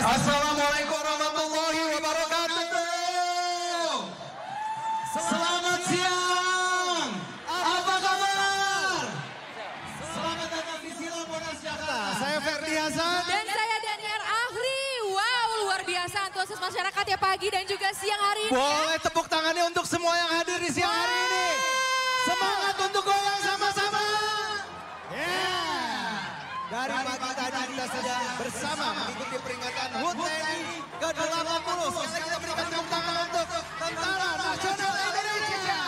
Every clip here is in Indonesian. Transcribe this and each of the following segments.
Assalamualaikum warahmatullahi wabarakatuh. Selamat siang. Apa kabar? Selamat datang di Silang Monas Jakarta. Saya Ferdi Hasan. Dan saya Daniar Ahri. Wow, luar biasa antusias masyarakat ya pagi dan juga siang hari ini. Boleh tepuk tangannya untuk semua yang hadir di siang hari ini. Semangat untuk goyang sama-sama. Dari pagi tadi kita sudah bersama mengikuti peringatan HUT TNI ke-80. Sekali kita berikan tepuk tangan untuk Tentara Nasional Indonesia.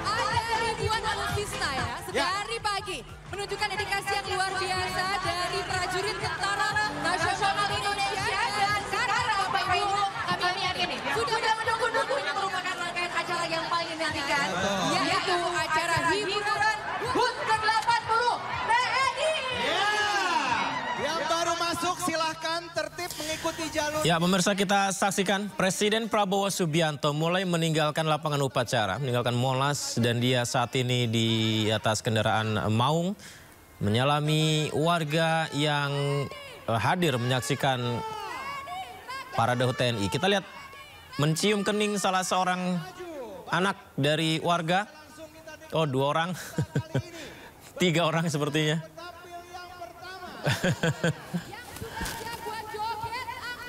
Ada ribuan alutsista ya, sedari pagi menunjukkan dedikasi yang luar biasa dari prajurit Tentara Nasional Indonesia. Dan sekarang Bapak Ibu kami yakini sudah menunggu-nunggu ini merupakan rangkaian acara yang paling dinantikan, yaitu acara hiburan HUT ke-80 TNI. Yang baru masuk silahkan tertib mengikuti jalur. Ya, pemirsa, kita saksikan Presiden Prabowo Subianto mulai meninggalkan lapangan upacara, meninggalkan Monas, dan dia saat ini di atas kendaraan maung menyalami warga yang hadir menyaksikan parade HUT TNI. Kita lihat mencium kening salah seorang anak dari warga. Oh, 2 orang. 3 orang sepertinya.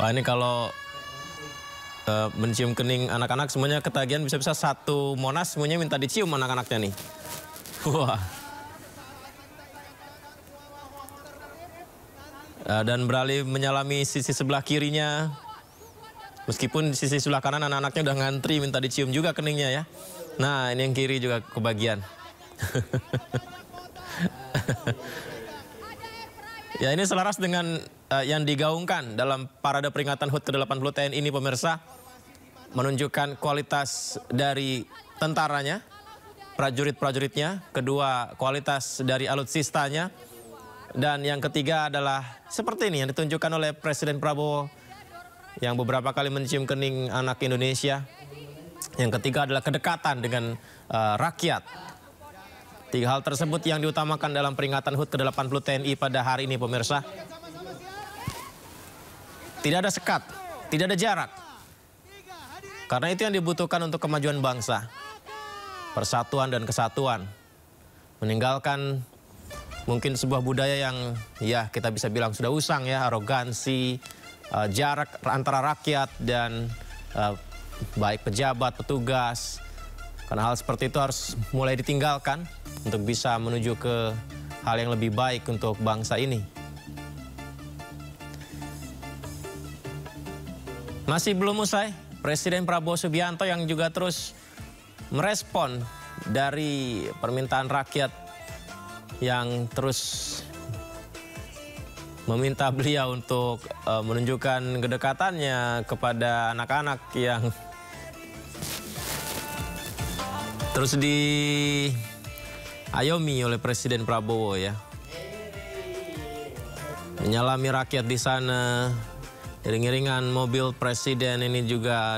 Wah, ini kalau mencium kening anak-anak semuanya ketagihan, bisa-bisa satu Monas semuanya minta dicium anak-anaknya nih. Wah. Dan beralih menyalami sisi sebelah kirinya. Meskipun sisi sebelah kanan anak-anaknya udah ngantri minta dicium juga keningnya ya. Nah, ini yang kiri juga kebagian. Ya, ini selaras dengan yang digaungkan dalam parade peringatan HUT ke-80 TNI ini, pemirsa. Menunjukkan kualitas dari tentaranya, prajurit-prajuritnya. Kedua, kualitas dari alutsistanya. Dan yang ketiga adalah seperti ini yang ditunjukkan oleh Presiden Prabowo yang beberapa kali mencium kening anak Indonesia. Yang ketiga adalah kedekatan dengan rakyat. 3 hal tersebut yang diutamakan dalam peringatan HUT ke-80 TNI pada hari ini, pemirsa. Tidak ada sekat, tidak ada jarak. Karena itu yang dibutuhkan untuk kemajuan bangsa. Persatuan dan kesatuan. Meninggalkan mungkin sebuah budaya yang ya kita bisa bilang sudah usang ya, arogansi, jarak antara rakyat dan baik pejabat, petugas. Karena hal seperti itu harus mulai ditinggalkan untuk bisa menuju ke hal yang lebih baik untuk bangsa ini. Masih belum usai, Presiden Prabowo Subianto yang juga terus merespon dari permintaan rakyat yang terus meminta beliau untuk menunjukkan kedekatannya kepada anak-anak yang terus diayomi oleh Presiden Prabowo ya. Menyalami rakyat di sana. Iring-iringan mobil presiden ini juga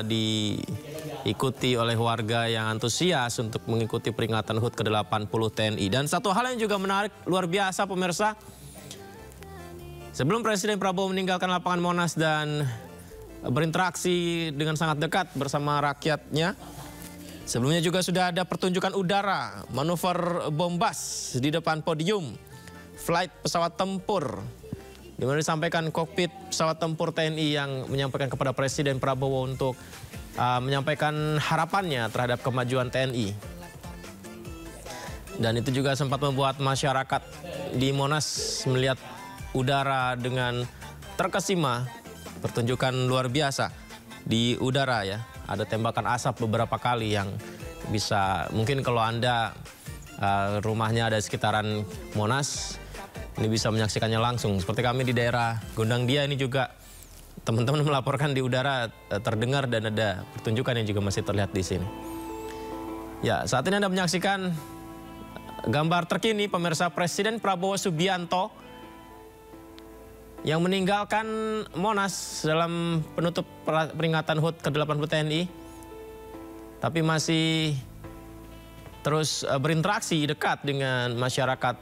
diikuti oleh warga yang antusias untuk mengikuti peringatan HUT ke-80 TNI. Dan satu hal yang juga menarik, luar biasa pemirsa, sebelum Presiden Prabowo meninggalkan lapangan Monas dan berinteraksi dengan sangat dekat bersama rakyatnya, sebelumnya juga sudah ada pertunjukan udara, manuver bombas di depan podium, flight pesawat tempur, di mana disampaikan kokpit pesawat tempur TNI yang menyampaikan kepada Presiden Prabowo untuk menyampaikan harapannya terhadap kemajuan TNI. Dan itu juga sempat membuat masyarakat di Monas melihat udara dengan terkesima, pertunjukan luar biasa di udara ya. Ada tembakan asap beberapa kali yang bisa, mungkin kalau Anda rumahnya ada di sekitaran Monas, ini bisa menyaksikannya langsung. Seperti kami di daerah Gondang Dia ini juga teman-teman melaporkan di udara terdengar dan ada pertunjukan yang juga masih terlihat di sini. Ya, saat ini Anda menyaksikan gambar terkini pemirsa Presiden Prabowo Subianto yang meninggalkan Monas dalam penutup peringatan HUT ke-80 TNI, tapi masih terus berinteraksi dekat dengan masyarakat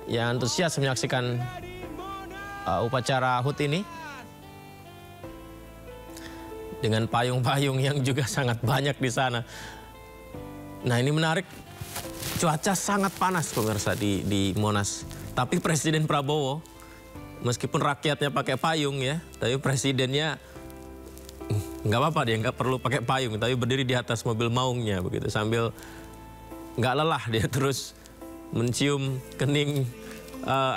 yang antusias menyaksikan upacara HUT ini. Dengan payung-payung yang juga sangat banyak di sana. Nah, ini menarik, cuaca sangat panas pemirsa di Monas. Tapi Presiden Prabowo, meskipun rakyatnya pakai payung ya, tapi presidennya nggak apa-apa, dia nggak perlu pakai payung, tapi berdiri di atas mobil maungnya begitu, sambil nggak lelah dia terus mencium kening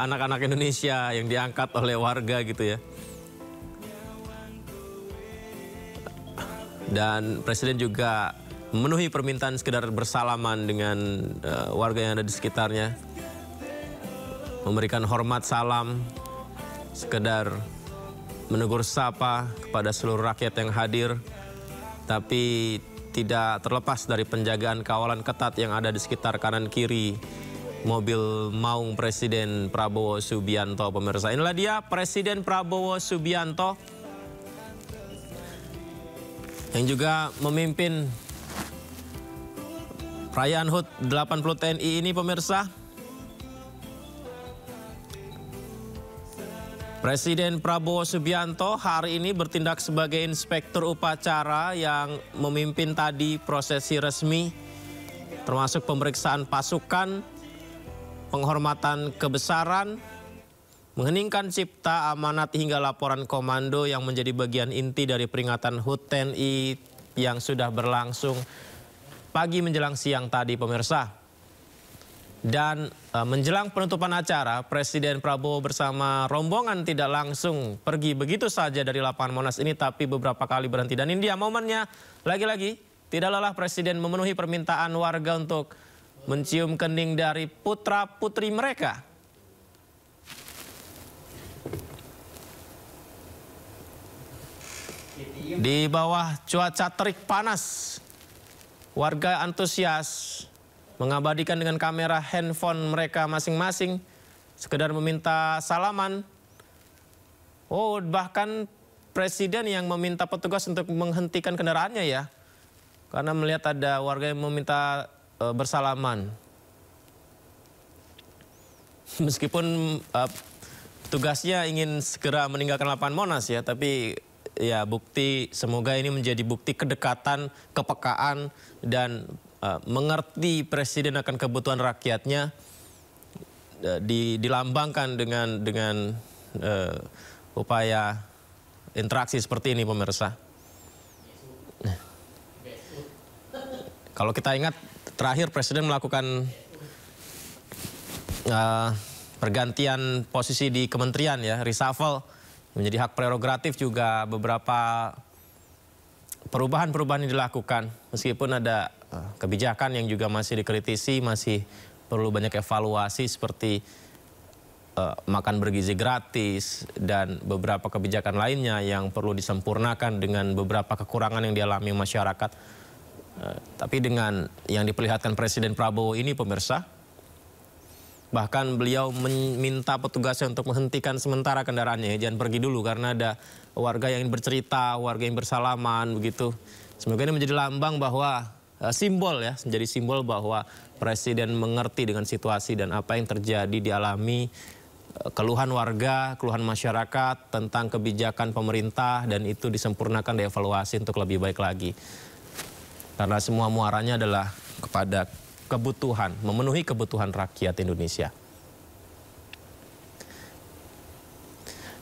anak-anak Indonesia yang diangkat oleh warga gitu ya. Dan Presiden juga memenuhi permintaan sekedar bersalaman dengan warga yang ada di sekitarnya. Memberikan hormat salam, sekedar menegur sapa kepada seluruh rakyat yang hadir. Tapi tidak terlepas dari penjagaan kawalan ketat yang ada di sekitar kanan kiri mobil maung Presiden Prabowo Subianto pemirsa. Inilah dia Presiden Prabowo Subianto yang juga memimpin perayaan HUT 80 TNI ini pemirsa. Presiden Prabowo Subianto hari ini bertindak sebagai inspektur upacara yang memimpin tadi prosesi resmi, termasuk pemeriksaan pasukan, penghormatan kebesaran, mengheningkan cipta, amanat hingga laporan komando yang menjadi bagian inti dari peringatan HUT TNI yang sudah berlangsung pagi menjelang siang tadi pemirsa. Dan menjelang penutupan acara, Presiden Prabowo bersama rombongan tidak langsung pergi begitu saja dari lapangan Monas ini, tapi beberapa kali berhenti. Dan ini dia momennya, lagi-lagi tidak lelah Presiden memenuhi permintaan warga untuk mencium kening dari putra-putri mereka. Di bawah cuaca terik panas, warga antusias mengabadikan dengan kamera handphone mereka masing-masing, sekedar meminta salaman. Oh, bahkan Presiden yang meminta petugas untuk menghentikan kendaraannya ya, karena melihat ada warga yang meminta bersalaman. Meskipun tugasnya ingin segera meninggalkan lapangan Monas ya, tapi ya bukti, semoga ini menjadi bukti kedekatan, kepekaan, dan mengerti Presiden akan kebutuhan rakyatnya, dilambangkan dengan upaya interaksi seperti ini pemirsa. Kalau kita ingat terakhir Presiden melakukan pergantian posisi di kementerian ya, reshuffle, menjadi hak prerogatif, juga beberapa perubahan-perubahan yang dilakukan. Meskipun ada kebijakan yang juga masih dikritisi, masih perlu banyak evaluasi seperti makan bergizi gratis dan beberapa kebijakan lainnya yang perlu disempurnakan dengan beberapa kekurangan yang dialami masyarakat. Tapi dengan yang diperlihatkan Presiden Prabowo ini pemirsa, bahkan beliau meminta petugasnya untuk menghentikan sementara kendaraannya, jangan pergi dulu karena ada warga yang bercerita, warga yang bersalaman begitu. Semoga ini menjadi lambang bahwa simbol ya, menjadi simbol bahwa Presiden mengerti dengan situasi dan apa yang terjadi dialami keluhan warga, keluhan masyarakat tentang kebijakan pemerintah, dan itu disempurnakan, dievaluasi untuk lebih baik lagi. Karena semua muaranya adalah kepada kebutuhan, memenuhi kebutuhan rakyat Indonesia.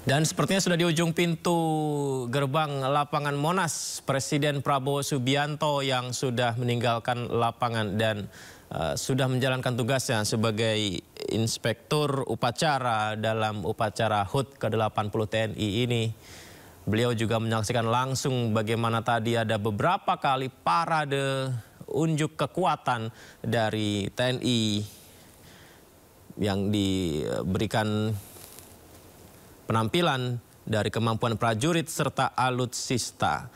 Dan sepertinya sudah di ujung pintu gerbang lapangan Monas, Presiden Prabowo Subianto yang sudah meninggalkan lapangan dan sudah menjalankan tugasnya sebagai inspektur upacara dalam upacara HUT ke-80 TNI ini. Beliau juga menyaksikan langsung bagaimana tadi ada beberapa kali parade unjuk kekuatan dari TNI yang diberikan penampilan dari kemampuan prajurit serta alutsista.